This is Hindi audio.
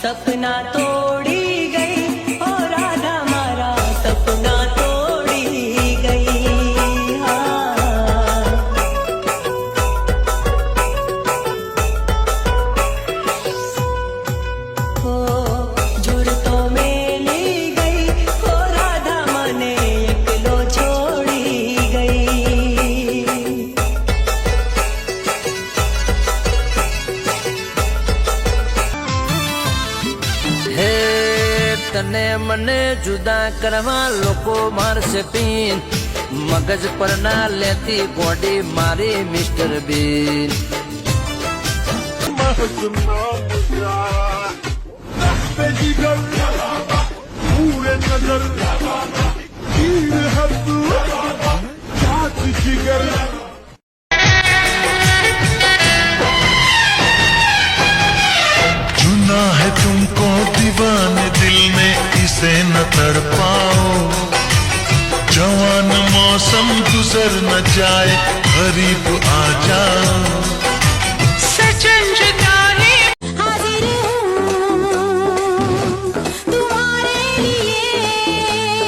सपना तोड़ी गई ओ राधा मारा सपना तोड़ी गई। हाँ हो जुरतों में ली गई ओ राधा मने एकलो छोड़ी गई। हे तने मने जुदा करवा लोको मारसे पीन, मगज पर ना लेती गोडी मारी मिस्टर बीन। चुना है तुमको दीवाने दिल ने इसे न तड़पाओ, जवान मौसम गुजर न जाए करीब आ जाओ। सजन जुदाई हाजिर हूँ तुम्हारे लिए,